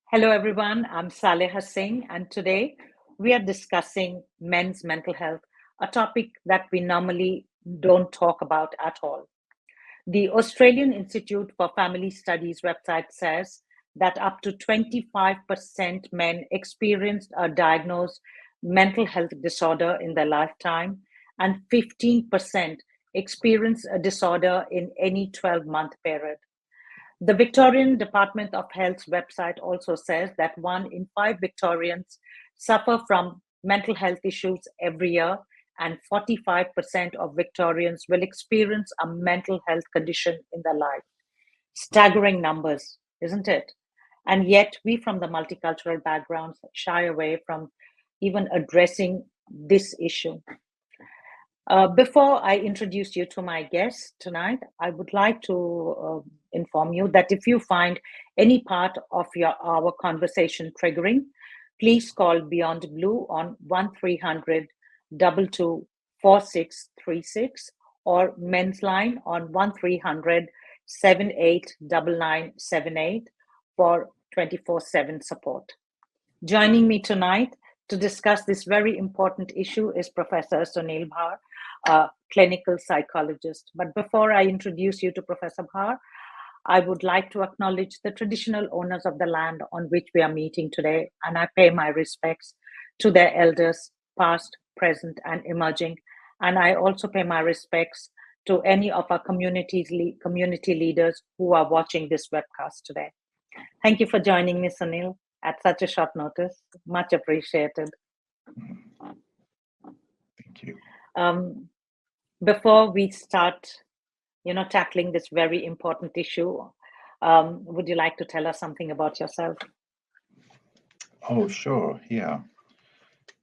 Hello, everyone. I'm Saleha Singh, and today we are discussing men's mental health, a topic that we normally don't talk about at all. The Australian Institute for Family Studies website says that up to 25% men experienced a diagnosed mental health disorder in their lifetime, and 15% experience a disorder in any 12-month period. The Victorian Department of Health's website also says that 1 in 5 Victorians suffer from mental health issues every year, and 45% of Victorians will experience a mental health condition in their life. Staggering numbers, isn't it? And yet, we from the multicultural backgrounds shy away from even addressing this issue. Before I introduce you to my guest tonight, I would like to inform you that if you find any part of our conversation triggering, please call Beyond Blue on 1300 224636 or Men's Line on 1300 789978 for 24/7 support. Joining me tonight to discuss this very important issue is Professor Sunil Bhar, a clinical psychologist. But before I introduce you to Professor Bhar, I would like to acknowledge the traditional owners of the land on which we are meeting today, and I pay my respects to their elders, past, present, and emerging. And I also pay my respects to any of our community leaders who are watching this webcast today. Thank you for joining me, Sunil, at such a short notice. Much appreciated. Thank you. Before we start, tackling this very important issue, would you like to tell us something about yourself? Oh, sure. Yeah.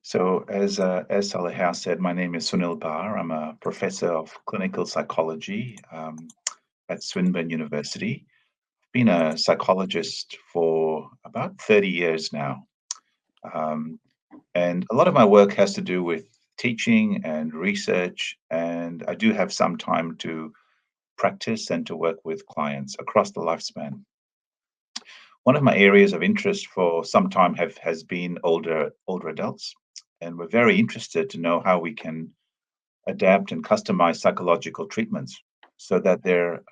So, as Saleha said, my name is Sunil Bhar. I'm a professor of clinical psychology at Swinburne University. Been a psychologist for about 30 years now. And a lot of my work has to do with teaching and research, and I do have some time to practice and to work with clients across the lifespan. One of my areas of interest for some time has been older adults, and we're very interested to know how we can adapt and customize psychological treatments so that they're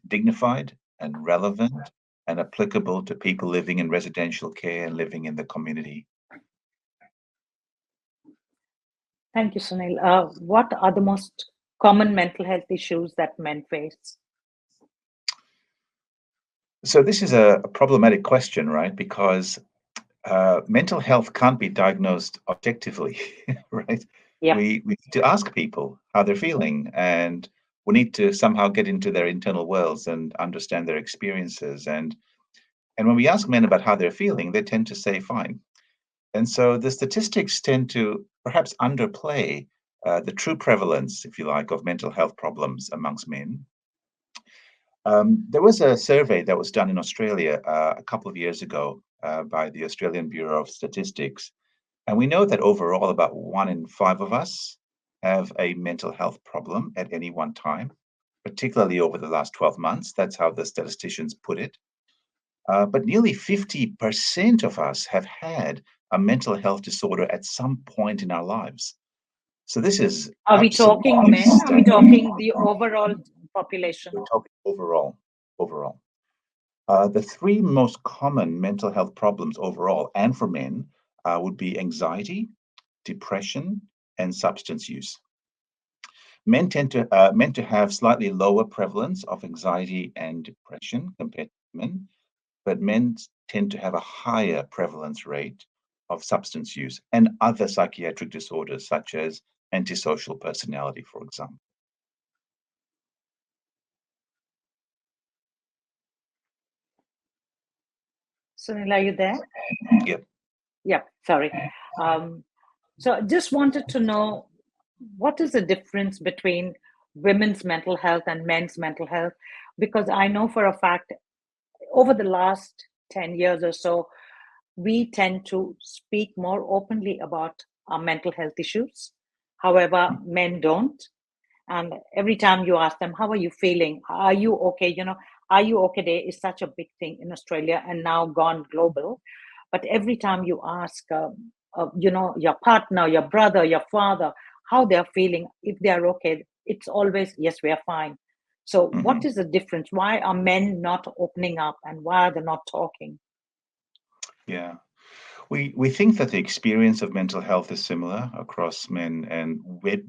dignified and relevant and applicable to people living in residential care and living in the community. Thank you, Sunil. What are the most common mental health issues that men face? So this is a problematic question, right? Because mental health can't be diagnosed objectively, right? Yep. We need to ask people how they're feeling, and we need to somehow get into their internal worlds and understand their experiences. And when we ask men about how they're feeling, they tend to say fine. And so the statistics tend to perhaps underplay the true prevalence, if you like, of mental health problems amongst men. There was a survey that was done in Australia a couple of years ago by the Australian Bureau of Statistics. And we know that overall, about 1 in 5 of us have a mental health problem at any one time, particularly over the last 12 months. That's how the statisticians put it. But nearly 50% of us have had a mental health disorder at some point in our lives. So this is Are we talking absolutely men? Are we talking the overall population? We're talking overall. Overall. The three most common mental health problems overall, and for men, would be anxiety, depression, and substance use. Men to have slightly lower prevalence of anxiety and depression compared to women, but men tend to have a higher prevalence rate of substance use and other psychiatric disorders such as antisocial personality, for example. Sunil, are you there? Yep. Yeah, sorry. So I just wanted to know, what is the difference between women's mental health and men's mental health? Because I know for a fact, over the last 10 years or so, we tend to speak more openly about our mental health issues. However, men don't. And every time you ask them, how are you feeling? Are you okay? Are you okay day is such a big thing in Australia and now gone global. But every time you ask, your partner, your brother, your father, how they're feeling, if they're okay, it's always, yes, we are fine. So what Mhm. is the difference? Why are men not opening up and why are they not talking? Yeah. We think that the experience of mental health is similar across men and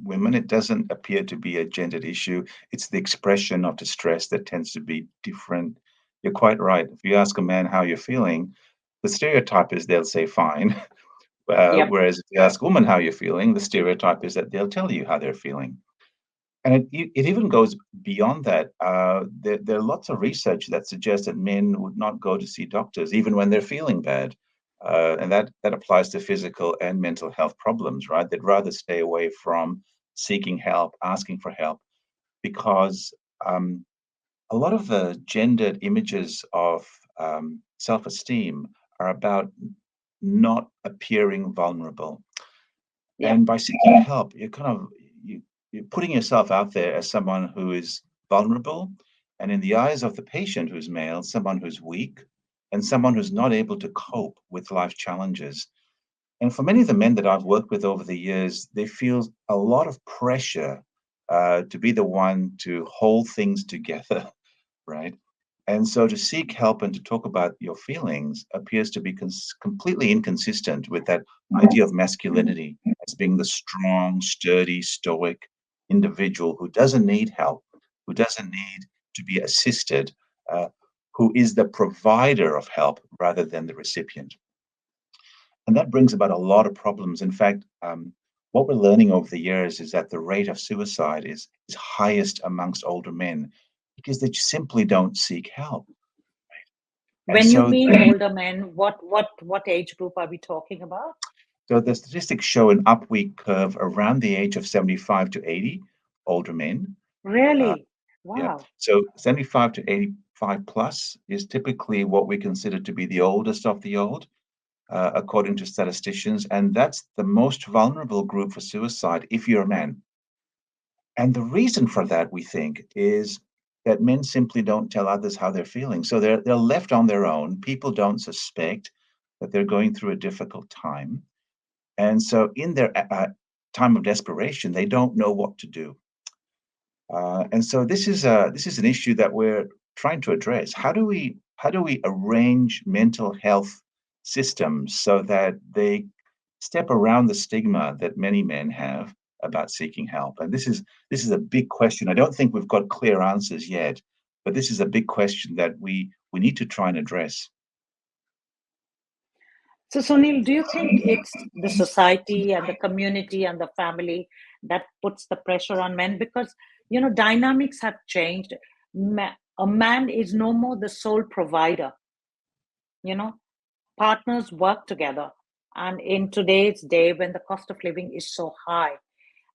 women. It doesn't appear to be a gendered issue. It's the expression of distress that tends to be different. You're quite right. If you ask a man how you're feeling, the stereotype is they'll say fine. Yep. Whereas if you ask a woman how you're feeling, the stereotype is that they'll tell you how they're feeling. And it even goes beyond that. There are lots of research that suggests that men would not go to see doctors even when they're feeling bad. And that applies to physical and mental health problems, right? They'd rather stay away from seeking help, asking for help, because um, a lot of the gendered images of self-esteem are about not appearing vulnerable. Yep. And by seeking help, you, you're putting yourself out there as someone who is vulnerable, and in the eyes of the patient who's male, someone who's weak, and someone who's not able to cope with life challenges. And for many of the men that I've worked with over the years, they feel a lot of pressure to be the one to hold things together, right? And so to seek help and to talk about your feelings appears to be completely inconsistent with that idea of masculinity as being the strong, sturdy, stoic individual who doesn't need help, who doesn't need to be assisted, uh, who is the provider of help rather than the recipient. And that brings about a lot of problems. In fact, what we're learning over the years is that the rate of suicide is highest amongst older men because they simply don't seek help. And When you so, mean older men, what age group are we talking about? so the statistics show an upward curve around the age of 75 to 80, older men. Uh, Really? yeah. Wow. So 75 to 85 plus is typically what we consider to be the oldest of the old, according to statisticians. And that's the most vulnerable group for suicide if you're a man. And the reason for that, we think, is that men simply don't tell others how they're feeling. So they're left on their own. People don't suspect that they're going through a difficult time. And so in their time of desperation, they don't know what to do. And so this is an issue that we're trying to address. How do we arrange mental health systems so that they step around the stigma that many men have about seeking help? And this is a big question. I don't think we've got clear answers yet, but this is a big question that we need to try and address. So, Sunil, do you think it's the society and the community and the family that puts the pressure on men? Because, dynamics have changed. A man is no more the sole provider, you know, partners work together. And in today's day, when the cost of living is so high,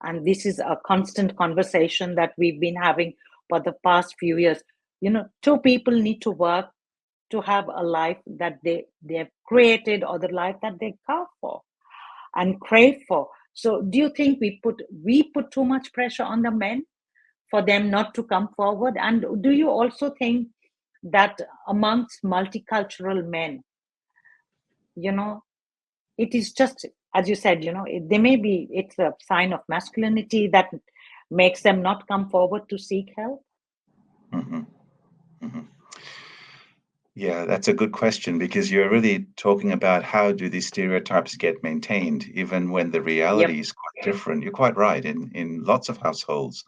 and this is a constant conversation that we've been having for the past few years, two people need to work to have a life that they've created or the life that they carve for and crave for. So do you think we put too much pressure on the men for them not to come forward? And do you also think that amongst multicultural men, you know it is just, as you said, they may be, it's a sign of masculinity that makes them not come forward to seek help? Mhm, mhm. Yeah, that's a good question because you're really talking about how do these stereotypes get maintained, even when the reality Yep. is quite different. You're quite right. In lots of households,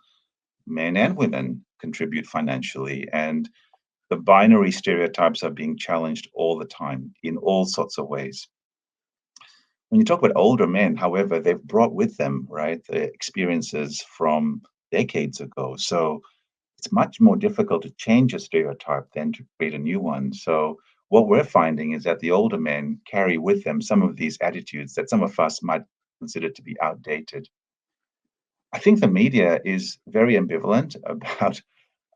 men and women contribute financially, and the binary stereotypes are being challenged all the time in all sorts of ways. When you talk about older men, however, they've brought with them, right, the experiences from decades ago. So it's much more difficult to change a stereotype than to create a new one. So what we're finding is that the older men carry with them some of these attitudes that some of us might consider to be outdated. I think the media is very ambivalent about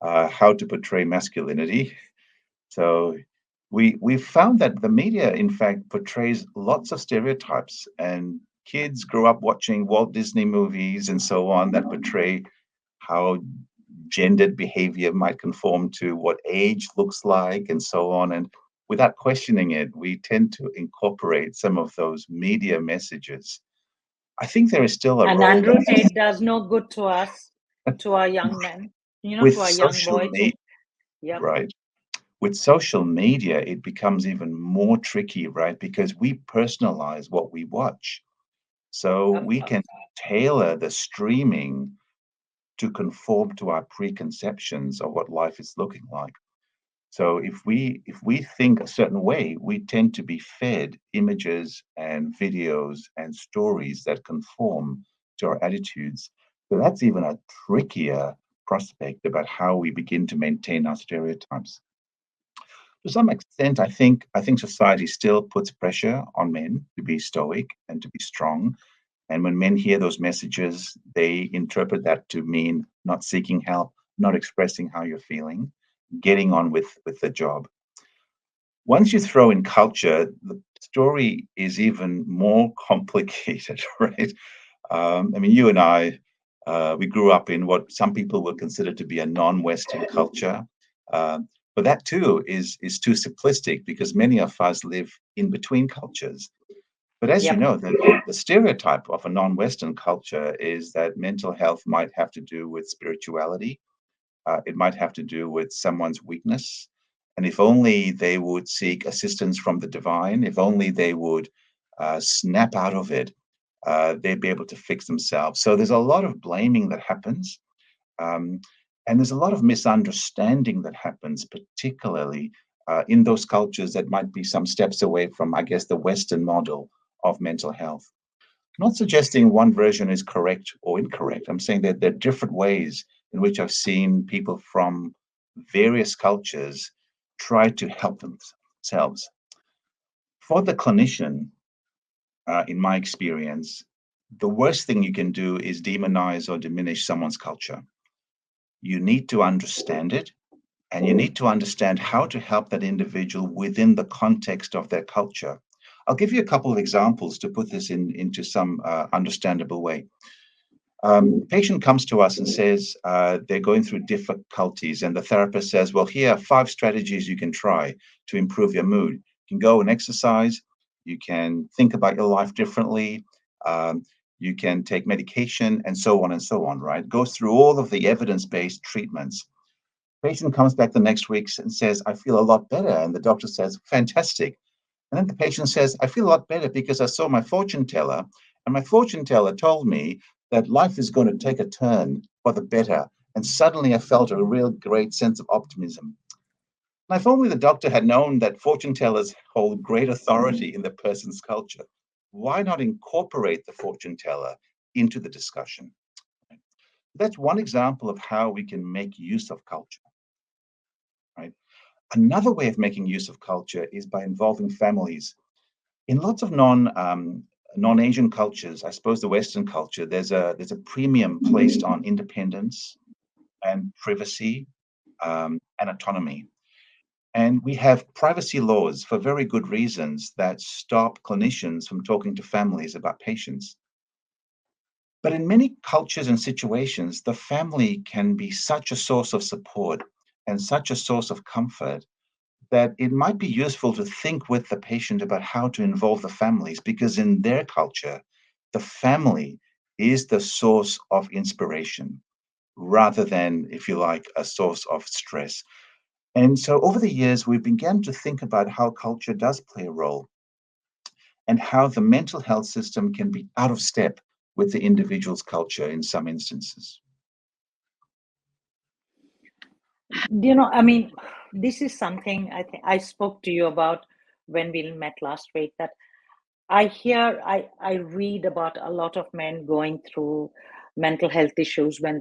how to portray masculinity. So we found that the media, in fact, portrays lots of stereotypes, and kids grow up watching Walt Disney movies and so on that portray how gendered behavior might conform to what age looks like, and so on. And without questioning it, we tend to incorporate some of those media messages. I think there is still a And role Andrew that Tate does no good to us, to our young men, with to our young social boys. media, Yep, right? With social media, it becomes even more tricky, right? Because we personalize what we watch. So of we can course. tailor the streaming to conform to our preconceptions of what life is looking like. So if we think a certain way, we tend to be fed images and videos and stories that conform to our attitudes. So that's even a trickier prospect about how we begin to maintain our stereotypes. To some extent, I think society still puts pressure on men to be stoic and to be strong. And when men hear those messages, they interpret that to mean not seeking help, not expressing how you're feeling, getting on with the job. Once you throw in culture, the story is even more complicated, right? I mean, you and I, we grew up in what some people would consider to be a non-Western culture. But that too is too simplistic because many of us live in between cultures. But as you Yep. know, the stereotype of a non-Western culture is that mental health might have to do with spirituality. It might have to do with someone's weakness. And if only they would seek assistance from the divine, if only they would snap out of it, they'd be able to fix themselves. So there's a lot of blaming that happens. Um, and there's a lot of misunderstanding that happens, particularly in those cultures that might be some steps away from, I guess, the Western model of mental health. Not suggesting one version is correct or incorrect. I'm saying that there are different ways in which I've seen people from various cultures try to help themselves. For the clinician, in my experience, the worst thing you can do is demonize or diminish someone's culture. You need to understand it, and you need to understand how to help that individual within the context of their culture. I'll give you a couple of examples to put this into some understandable way. The patient comes to us and says they're going through difficulties, and the therapist says, well, here are 5 strategies you can try to improve your mood. You can go and exercise, you can think about your life differently, um, you can take medication, and so on, right? Goes through all of the evidence based treatments. Patient comes back the next week and says, I feel a lot better. And the doctor says, fantastic. And then the patient says, I feel a lot better because I saw my fortune teller, and my fortune teller told me that life is going to take a turn for the better. And suddenly I felt a real great sense of optimism. Now, if only the doctor had known that fortune tellers hold great authority in the person's culture, why not incorporate the fortune teller into the discussion? That's one example of how we can make use of culture, right? Another way of making use of culture is by involving families. In lots of non-Asian cultures, I suppose the Western culture, there's a premium placed on independence and privacy and autonomy. And we have privacy laws for very good reasons that stop clinicians from talking to families about patients. But in many cultures and situations, the family can be such a source of support and such a source of comfort that it might be useful to think with the patient about how to involve the families, because in their culture, the family is the source of inspiration rather than, if you like, a source of stress. And so over the years, we began to think about how culture does play a role and how the mental health system can be out of step with the individual's culture in some instances. I mean, this is something I think I spoke to you about when we met last week, that I read about a lot of men going through mental health issues when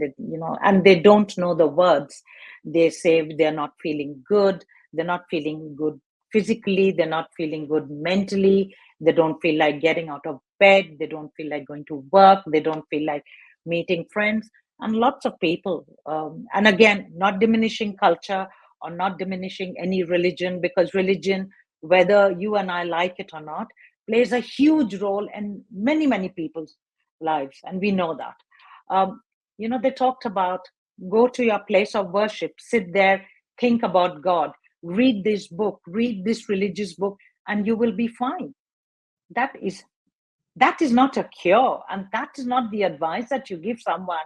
and they don't know the words. They say they're not feeling good. They're not feeling good physically. They're not feeling good mentally. They don't feel like getting out of bed. They don't feel like going to work. They don't feel like meeting friends. And lots of people, and again, not diminishing culture or not diminishing any religion, because religion, whether you and I like it or not, plays a huge role in many, many people's lives, and we know that. They talked about Go to your place of worship, sit there, think about God, read this book, read this religious book, and you will be fine. That is that is not a cure, and that is not the advice that you give someone,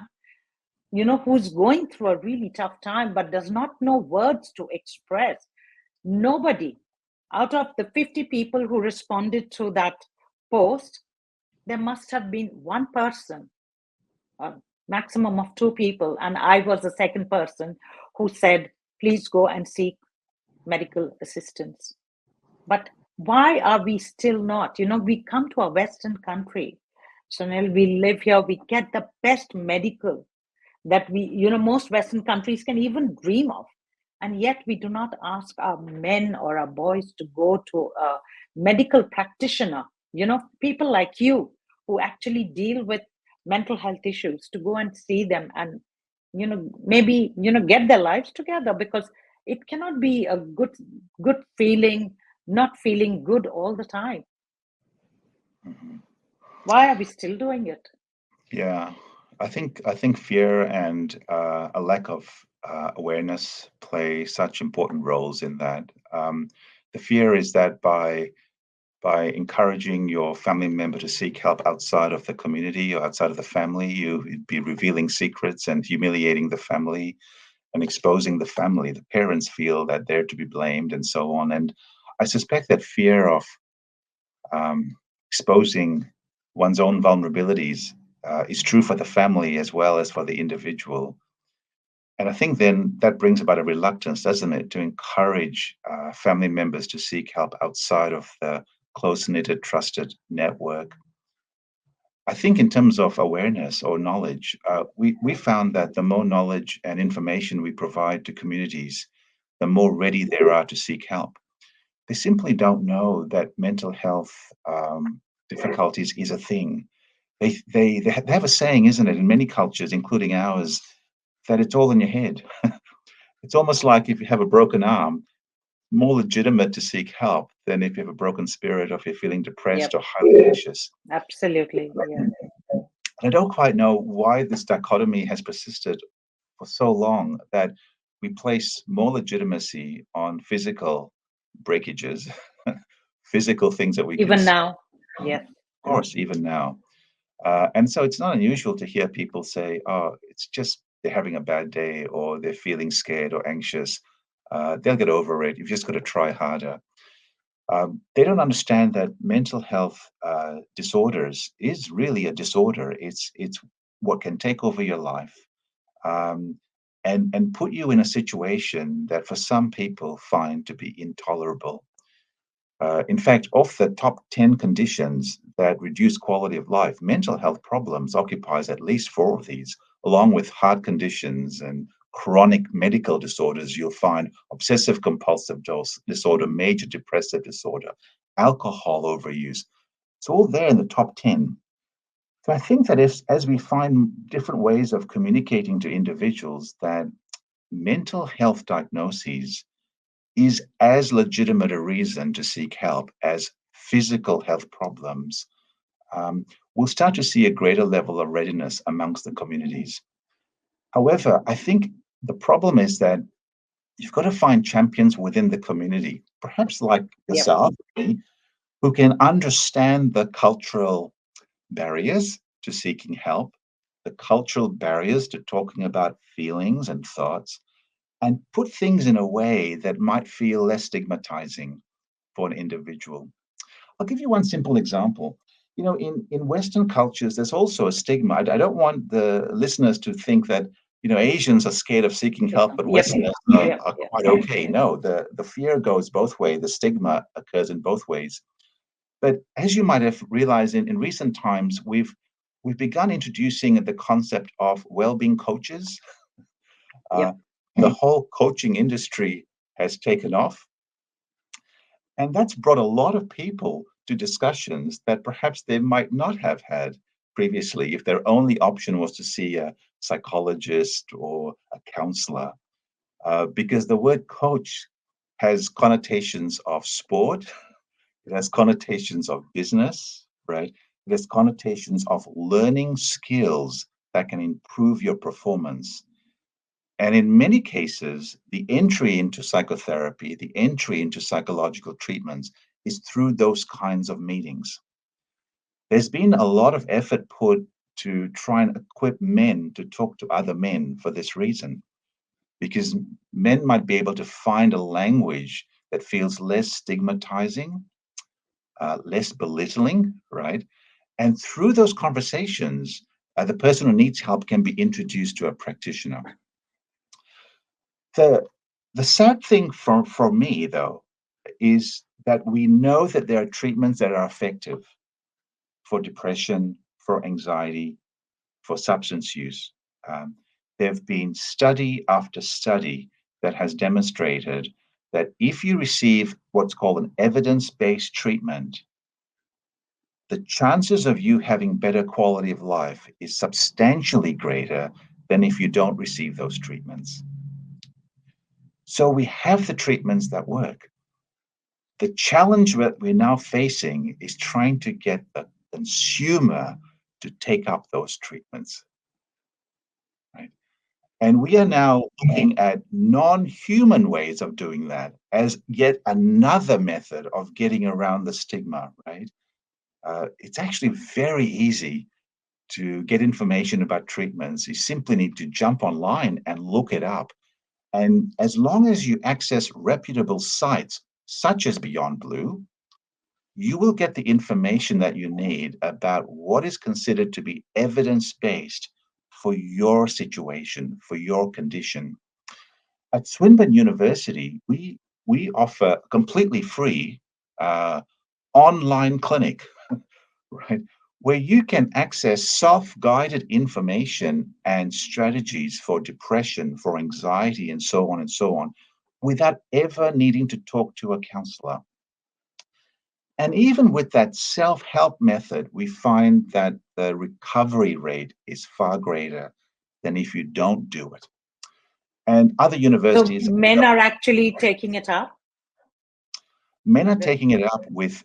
who's going through a really tough time but does not know words to express. Nobody out of the 50 people who responded to that post, there must have been one person, a maximum of two people, and I was the second person who said, please go and seek medical assistance. But why are we still not? We come to a Western country, Sunil, we live here, we get the best medical that most Western countries can even dream of. And yet we do not ask our men or our boys to go to a medical practitioner, people like you who actually deal with mental health issues, to go and see them and, maybe, get their lives together, because it cannot be a good feeling, not feeling good all the time. Mhm. Why are we still doing it? Yeah, I think fear and a lack of awareness play such important roles in that. The fear is that by encouraging your family member to seek help outside of the community or outside of the family, you'd be revealing secrets and humiliating the family and exposing the family. The parents feel that they're to be blamed and so on. And I suspect that fear of um, exposing one's own vulnerabilities is true for the family as well as for the individual. And I think then that brings about a reluctance, doesn't it, to encourage family members to seek help outside of the close knitted, trusted network. I think, in terms of awareness or knowledge, we found that the more knowledge and information we provide to communities, the more ready they are to seek help. They simply don't know that mental health difficulties is a thing. They have a saying, isn't it, in many cultures, including ours, that it's all in your head. It's almost like if you have a broken arm, more legitimate to seek help than if you have a broken spirit or if you're feeling depressed Yep, or highly anxious. absolutely. Yeah. And I don't quite know why this dichotomy has persisted for so long, that we place more legitimacy on physical breakages, physical things that we can Even see, now, yes. of course, even now. And so it's not unusual to hear people say, oh, it's just they're having a bad day or they're feeling scared or anxious. They'll get over it. You've just got to try harder. They don't understand that mental health disorders is really a disorder. It's what can take over your life, um, and put you in a situation that for some people find to be intolerable. In fact, of the top 10 conditions that reduce quality of life, mental health problems occupies at least four of these, along with heart conditions and chronic medical disorders. You'll find obsessive compulsive disorder, major depressive disorder, alcohol overuse. It's all there in the top 10. So I think that as we find different ways of communicating to individuals that mental health diagnoses is as legitimate a reason to seek help as physical health problems, we'll start to see a greater level of readiness amongst the communities. However, I think the problem is that you've got to find champions within the community, perhaps like Yep. yourself, who can understand the cultural barriers to seeking help, the cultural barriers to talking about feelings and thoughts, and put things in a way that might feel less stigmatizing for an individual. I'll give you one simple example. In Western cultures, there's also a stigma. I don't want the listeners to think that, Asians are scared of seeking help, but Yep. Westerners Yep. are Yep. quite okay. No, the fear goes both ways. The stigma occurs in both ways. But as you might have realized in recent times, we've begun introducing the concept of well-being coaches. Uh, Yep. the whole coaching industry has taken off. And that's brought a lot of people to discussions that perhaps they might not have had previously if their only option was to see a psychologist or a counselor. Because the word coach has connotations of sport, it has connotations of business, right? It has connotations of learning skills that can improve your performance. And in many cases, the entry into psychotherapy, the entry into psychological treatments is through those kinds of meetings. There's been a lot of effort put to try and equip men to talk to other men for this reason, because men might be able to find a language that feels less stigmatizing, less belittling, right? And through those conversations, the person who needs help can be introduced to a practitioner. The the sad thing for me though is that we know that there are treatments that are effective for depression, for anxiety, for substance use. Um, there have been study after study that has demonstrated that if you receive what's called an evidence-based treatment, the chances of you having better quality of life is substantially greater than if you don't receive those treatments. So we have the treatments that work. The challenge that we're now facing is trying to get the consumer to take up those treatments, right? And we are now looking at non-human ways of doing that as yet another method of getting around the stigma, right? It's actually very easy to get information about treatments. You simply need to jump online and look it up. And as long as you access reputable sites such as Beyond Blue, you will get the information that you need about what is considered to be evidence based for your situation, for your condition. At Swinburne University, we offer a completely free uh, online clinic, right, where you can access self-guided information and strategies for depression, for anxiety, and so on, without ever needing to talk to a counselor. And even with that self-help method, we find that the recovery rate is far greater than if you don't do it. And other So universities, men are actually taking it up. men are With- taking it up with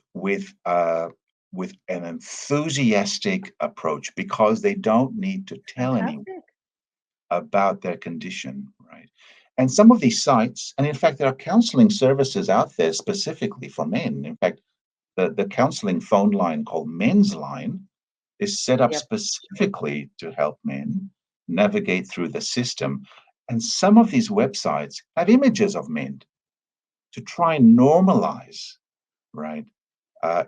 an enthusiastic approach because they don't need to tell anyone Fantastic. about their condition, right? And some of these sites, and in fact, there are counseling services out there specifically for men. In fact, the counseling phone line called Men's Line is set up Yep. specifically to help men navigate through the system. And some of these websites have images of men to try and normalize, right?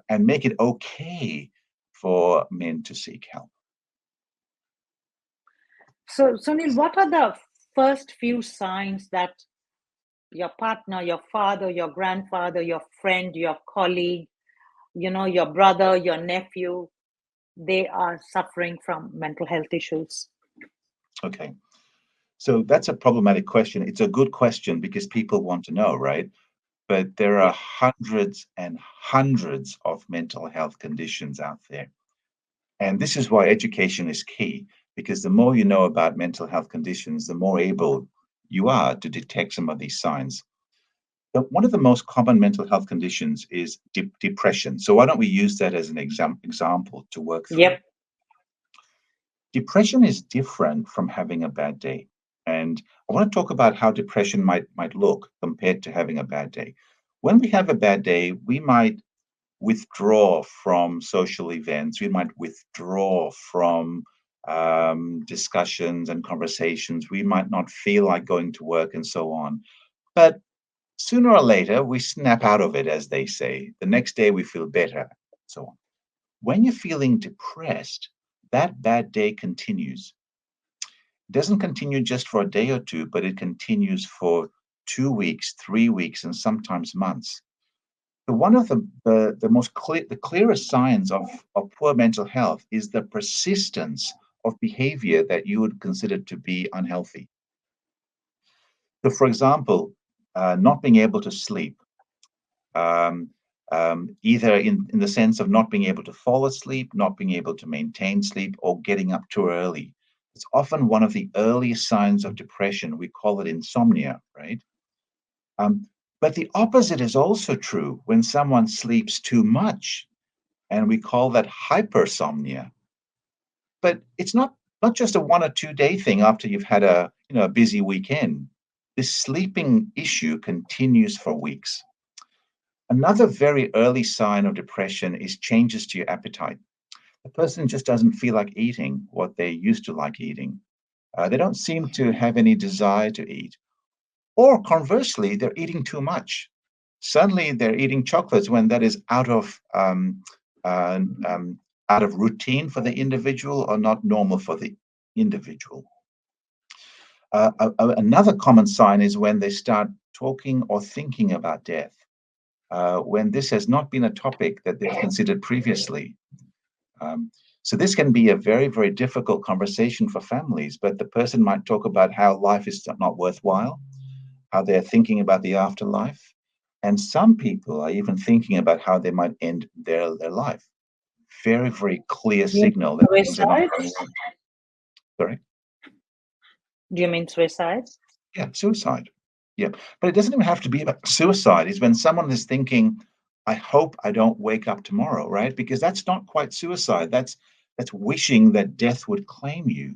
And make it okay for men to seek help. So, Sunil, what are the first few signs that your partner, your father, your grandfather, your friend, your colleague, your brother, your nephew, they are suffering from mental health issues? Okay. So that's a problematic question. It's a good question because people want to know, right? But there are Yeah. hundreds and hundreds of mental health conditions out there. And this is why education is key, because the more you know about mental health conditions, the more able you are to detect some of these signs. But one of the most common mental health conditions is depression. So why don't we use that as an example to work through? Yep. Depression is different from having a bad day. And I want to talk about how depression might look compared to having a bad day. When we have a bad day, we might withdraw from social events. We might withdraw from discussions and conversations. We might not feel like going to work and so on. But sooner or later, we snap out of it, as they say. The next day, we feel better, so on. When you're feeling depressed, that bad day continues. It doesn't continue just for a day or two, but it continues for 2 weeks, 3 weeks, and sometimes months. So one of the most clear, the clearest signs of poor mental health is the persistence of behavior that you would consider to be unhealthy. So, for example, not being able to sleep, um, either in the sense of not being able to fall asleep, not being able to maintain sleep, or getting up too early. It's often one of the earliest signs of depression. We call it insomnia, right? Um, but the opposite is also true when someone sleeps too much, and we call that hypersomnia. But it's not not just a 1 or 2 day thing after you've had a busy weekend. This sleeping issue continues for weeks. Another very early sign of depression is changes to your appetite. The person just doesn't feel like eating what they used to like eating. They don't seem to have any desire to eat. Or conversely, they're eating too much. Suddenly, they're eating chocolates when that is uh, out of routine for the individual or not normal for the individual. Another common sign is when they start talking or thinking about death, when this has not been a topic that they've considered previously. Um, so this can be a very, very difficult conversation for families, but the person might talk about how life is not worthwhile, how they're thinking about the afterlife. And some people are even thinking about how they might end their life. Very, very clear Do you mean signal that things are not suicide? going well. Sorry? Do you mean suicide? Yeah, suicide. Yeah. But it doesn't even have to be about suicide. It's when someone is thinking, I hope I don't wake up tomorrow, right? Because that's not quite suicide. That's wishing that death would claim you.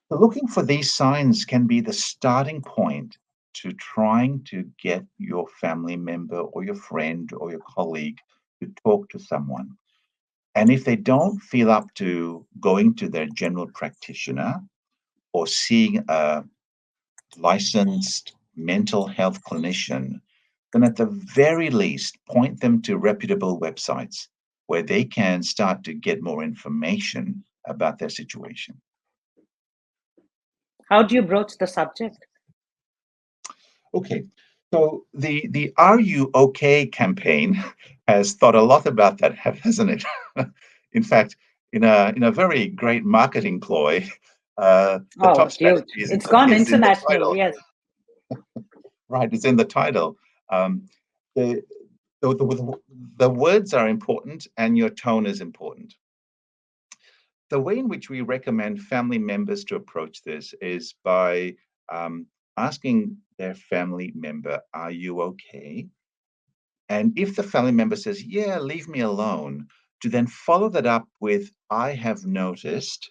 So looking for these signs can be the starting point to trying to get your family member or your friend or your colleague to talk to someone. And if they don't feel up to going to their general practitioner or seeing a licensed mental health clinician, then at the very least, point them to reputable websites where they can start to get more information about their situation. How do you broach the subject? Okay, so the "Are You Okay" campaign has thought a lot about that, hasn't it? In fact, in a very great marketing ploy, the top Oh, dude, strategy it's gone is in the international. title, Yes. right? It's in the title. The, the words are important, and your tone is important. The way in which we recommend family members to approach this is by um, asking their family member, "Are you okay?" And if the family member says, "Yeah, leave me alone," to then follow that up with, "I have noticed,"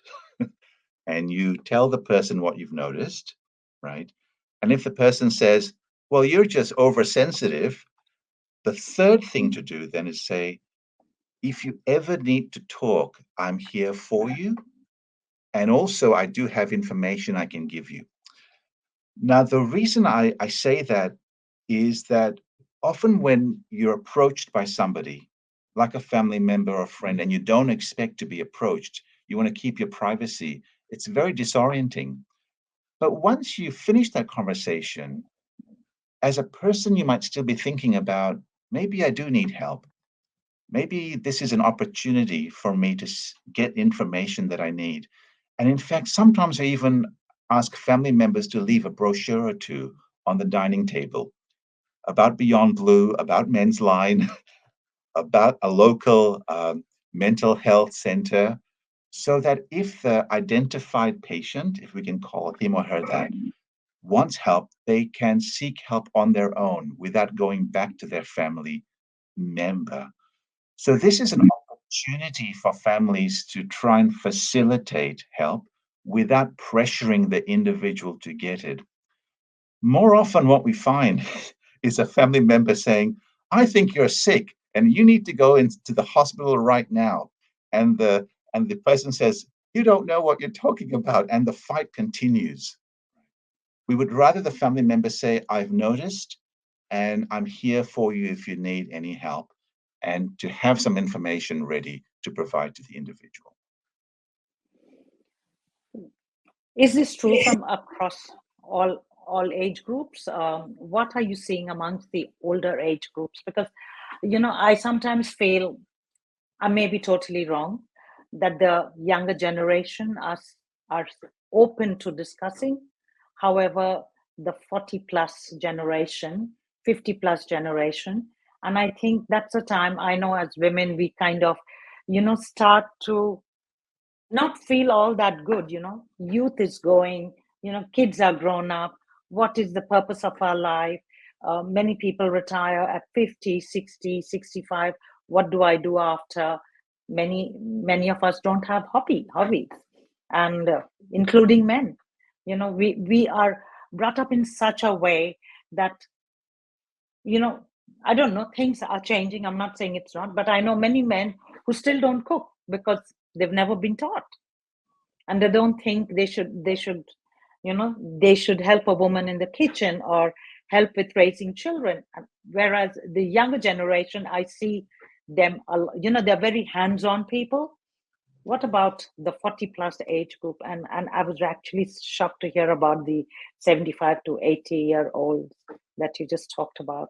and you tell the person what you've noticed, right? And if the person says, "Well, you're just oversensitive," the third thing to do then is say, "If you ever need to talk, I'm here for you. And also, I do have information I can give you." Now, the reason I say that is that often when you're approached by somebody, like a family member or friend, and you don't expect to be approached, you want to keep your privacy, it's very disorienting. But once you finish that conversation, as a person, you might still be thinking about, maybe I do need help. Maybe this is an opportunity for me to get information that I need. And in fact, sometimes I even ask family members to leave a brochure or two on the dining table about Beyond Blue, about Men's Line, about a local mental health center, so that if the identified patient, if we can call him or her that, wants help, they can seek help on their own without going back to their family member. So this is an opportunity for families to try and facilitate help without pressuring the individual to get it. More often, what we find is a family member saying, "I think you're sick and you need to go into the hospital right now." And the person says, "You don't know what you're talking about." And the fight continues. We would rather the family member say, "I've noticed and I'm here for you if you need any help," and to have some information ready to provide to the individual. Is this true from across all age groups? What are you seeing amongst the older age groups? Because, I sometimes feel, I may be totally wrong, that the younger generation are open to discussing. However, the 40 plus generation, 50 plus generation, and I think that's a time, I know as women, we kind of, start to not feel all that good. Youth is going, kids are grown up. What is the purpose of our life? Many people retire at 50, 60, 65. What do I do after? Many of us don't have hobbies. and including men. We are brought up in such a way that, you know, I don't know, things are changing. I'm not saying it's not, but I know many men who still don't cook because they've never been taught, and they don't think they should help a woman in the kitchen or help with raising children. Whereas the younger generation, I see them, they're very hands-on people. What about the 40 plus age group? And I was actually shocked to hear about the 75 to 80-year-olds that you just talked about.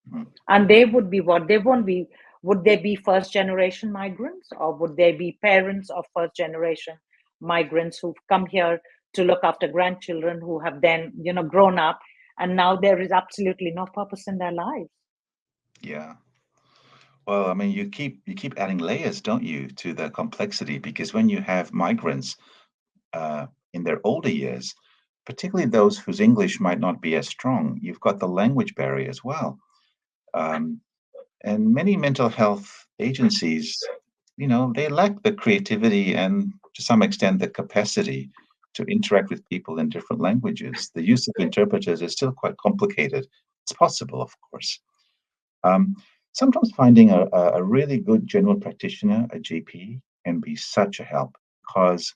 Mhm. And they would be what? They won't be, would they be first generation migrants, or would they be parents of first generation migrants who've come here to look after grandchildren who have then, grown up, and now there is absolutely no purpose in their lives? Yeah. Well, I mean, you keep adding layers, don't you, to the complexity? Because when you have migrants in their older years, particularly those whose English might not be as strong, you've got the language barrier as well. Um, and many mental health agencies, they lack the creativity and to some extent the capacity to interact with people in different languages. The use of interpreters is still quite complicated. It's possible, of course. Um, Sometimes finding a really good general practitioner, a GP, can be such a help because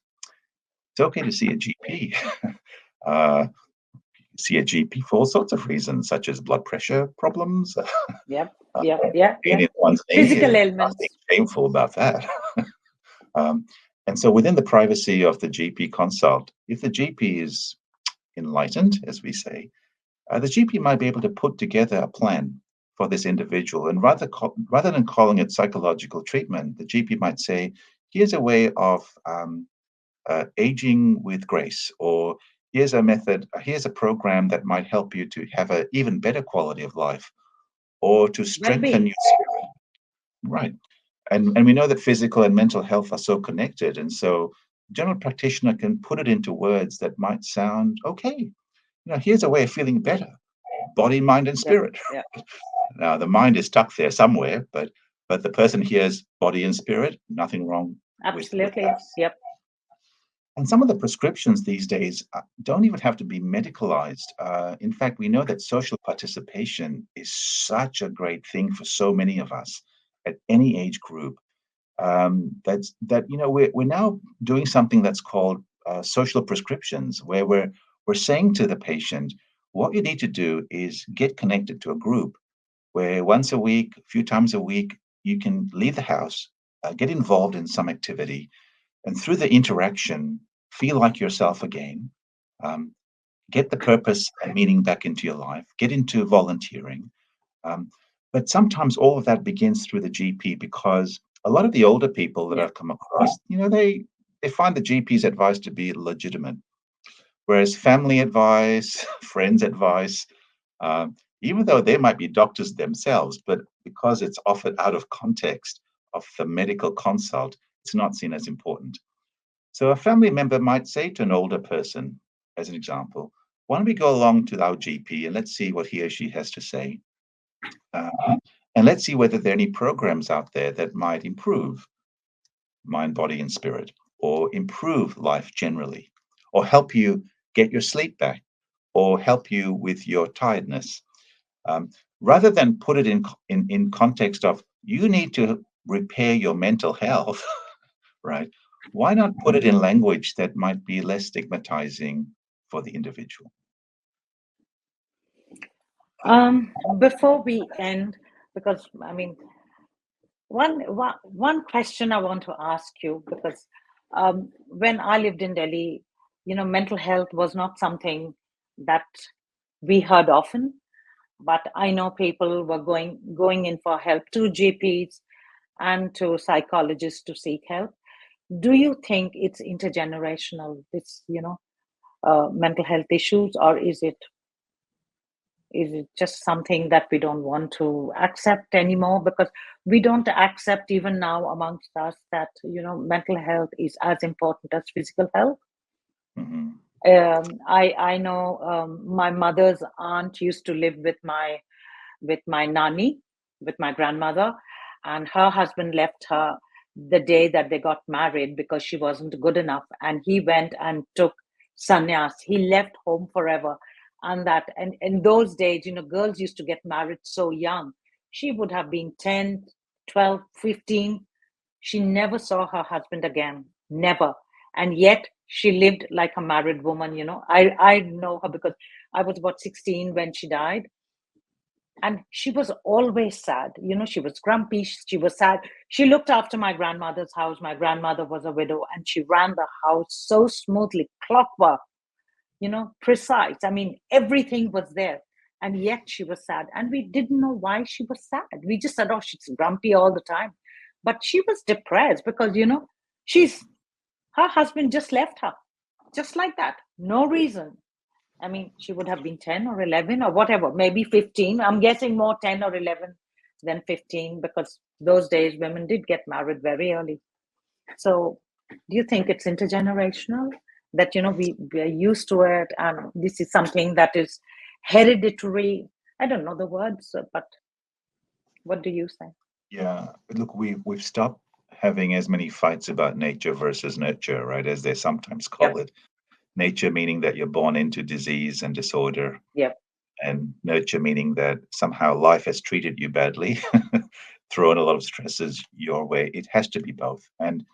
it's okay to see a GP. uh, See a GP for all sorts of reasons, such as blood pressure problems, Yep, yep, yeah, pain yeah. in one's knee. Physical There's nothing ailments. shameful about that. Um, and so, within the privacy of the GP consult, if the GP is enlightened, as we say, the GP might be able to put together a plan for this individual. And rather than calling it psychological treatment, the GP might say, here's a way of aging with grace, or here's a method, here's a program that might help you to have an even better quality of life, or to strengthen Well-being. your spirit. Right. And we know that physical and mental health are so connected. And so general practitioner can put it into words that might sound okay. Here's a way of feeling better, body, mind, and Yep, spirit. yep, Now the mind is stuck there somewhere, but the person hears body and spirit, nothing wrong with absolutely. that. Yep. And some of the prescriptions these days don't even have to be medicalized. In fact, we know that social participation is such a great thing for so many of us at any age group. We're now doing something that's called social prescriptions, where we're saying to the patient, what you need to do is get connected to a group where once a week, a few times a week, you can leave the house, get involved in some activity, and through the interaction, feel like yourself again. Um, get the purpose and meaning back into your life. Get into volunteering. Um, but sometimes all of that begins through the GP because a lot of the older people that Yep. I've come across, they find the GP's advice to be legitimate, whereas family advice, friends advice, even though they might be doctors themselves, but because it's offered out of context of the medical consult, it's not seen as important. So a family member might say to an older person, as an example, why don't we go along to our GP and let's see what he or she has to say? Uh, and let's see whether there are any programs out there that might improve mind, body, and spirit, or improve life generally, or help you get your sleep back, or help you with your tiredness. Um, Rather than put it in context of you need to repair your mental health, right? Why not put it in language that might be less stigmatizing for the individual? Before we end, because I mean, one question I want to ask you, because when I lived in Delhi, mental health was not something that we heard often, but I know people were going in for help to GPs and to psychologists to seek help. Do you think it's intergenerational, this, mental health issues, or is it just something that we don't want to accept anymore? Because we don't accept even now amongst us that, mental health is as important as physical health. Hmm. I know my mother's aunt used to live with my nanny, with my grandmother, and her husband left her the day that they got married because she wasn't good enough, and he went and took sannyas. He left home forever. And in those days, girls used to get married so young. She would have been 10, 12, 15. She never saw her husband again, never. And yet she lived like a married woman. I know her because I was about 16 when she died, and she was always sad. She was grumpy, she was sad. She looked after my grandmother's house. My grandmother was a widow, and she ran the house so smoothly, clockwork, precise. I mean, everything was there. And yet she was sad, and we didn't know why she was sad. We just said, oh, she's grumpy all the time. But she was depressed because she's her husband just left her, just like that, no reason. I mean, she would have been 10 or 11 or whatever, maybe 15. I'm guessing more 10 or 11 than 15, because those days women did get married very early. So, do you think it's intergenerational, that, we are used to it, and this is something that is hereditary? I don't know the words, but what do you say? Yeah, look, we've stopped having as many fights about nature versus nurture, right? As they sometimes call Yep, it. Nature meaning that you're born into disease and disorder, yep, and nurture meaning that somehow life has treated you badly, thrown a lot of stresses your way. It has to be both. And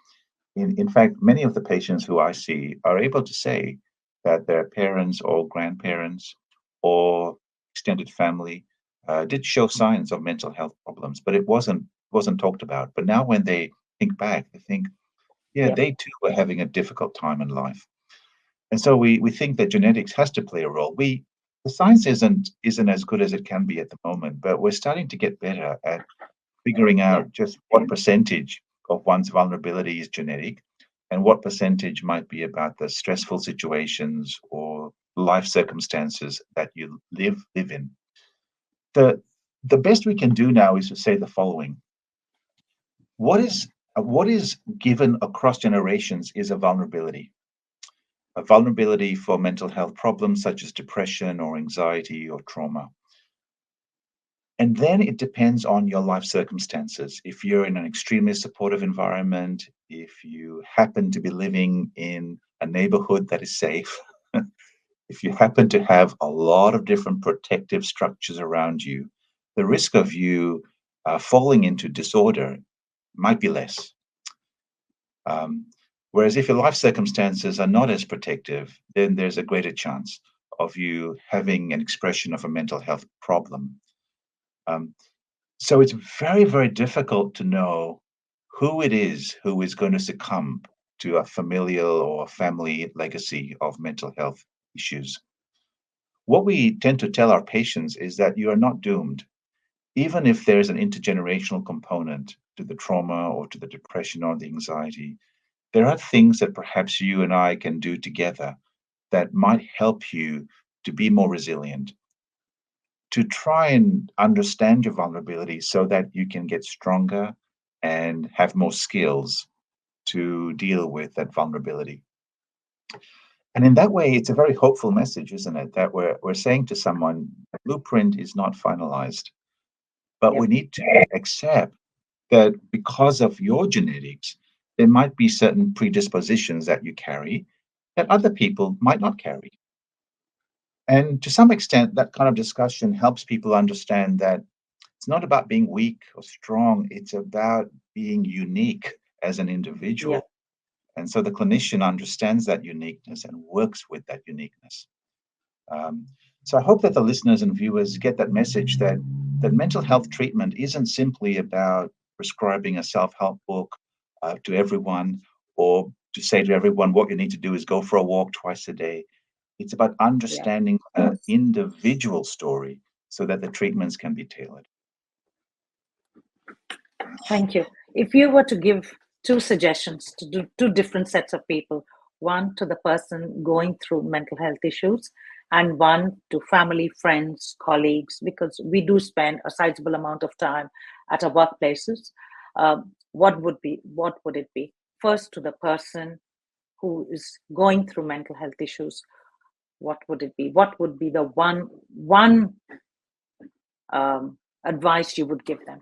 in fact, many of the patients who I see are able to say that their parents or grandparents or extended family did show signs of mental health problems, but it wasn't talked about. But now, when they think back, they think, yeah, yep, they too were having a difficult time in life, and so we think that genetics has to play a role. The science isn't as good as it can be at the moment, but we're starting to get better at figuring yep, out just what percentage of one's vulnerability is genetic and what percentage might be about the stressful situations or life circumstances that you live in. The the best we can do now is to say the following. What is given across generations is a vulnerability for mental health problems such as depression or anxiety or trauma. And then it depends on your life circumstances. If you're in an extremely supportive environment, if you happen to be living in a neighborhood that is safe, if you happen to have a lot of different protective structures around you, the risk of you falling into disorder might be less. Um, Whereas if your life circumstances are not as protective, then there's a greater chance of you having an expression of a mental health problem. Um, So it's very, very difficult to know who it is who is going to succumb to a familial or family legacy of mental health issues. What we tend to tell our patients is that you are not doomed, even if there's an intergenerational component to the trauma or to the depression or the anxiety. There are things that perhaps you and I can do together that might help you to be more resilient, to try and understand your vulnerability so that you can get stronger and have more skills to deal with that vulnerability. And in that way, it's a very hopeful message, isn't it? That we're saying to someone, the blueprint is not finalized, but we yep, need to accept that because of your genetics, there might be certain predispositions that you carry that other people might not carry. And to some extent, that kind of discussion helps people understand that it's not about being weak or strong, it's about being unique as an yep. individual. And so the clinician understands that uniqueness and works with that uniqueness. Um, so I hope that the listeners and viewers get that message that mental health treatment isn't simply about prescribing a self-help book to everyone, or to say to everyone what you need to do is go for a walk twice a day. It's about Yeah. understanding the individual story so that the treatments can be tailored. Thank you. If you were to give two suggestions to do two different sets of people, one to the person going through mental health issues, and one to family, friends, colleagues, because we do spend a sizable amount of time at our workplaces, what would it be? First, to the person who is going through mental health issues, what would it be? What would be the one advice you would give them?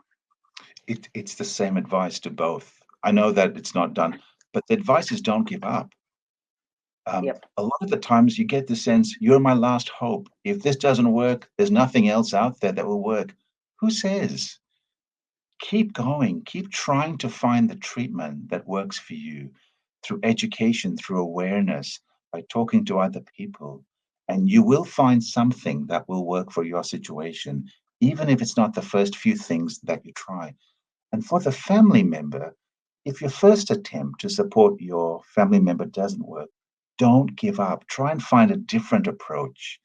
It's the same advice to both. I know that it's not done, but the advice is don't give up. Yep. A lot of the times you get the sense you're my last hope. If this doesn't work, there's nothing else out there that will work. Who says? Keep going, keep trying to find the treatment that works for you through education, through awareness, by talking to other people. And you will find something that will work for your situation, even if it's not the first few things that you try. And for the family member, if your first attempt to support your family member doesn't work, don't give up. Try and find a different approach.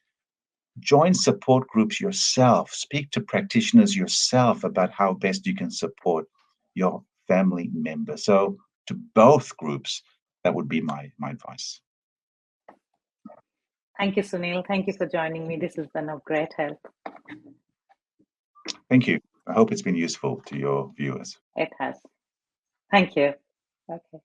Join support groups yourself. Speak to practitioners yourself about how best you can support your family member. So, to both groups, that would be my advice. Thank you, Sunil. Thank you for joining me. This has been of great help. Thank you. I hope it's been useful to your viewers. It has. Thank you. Okay.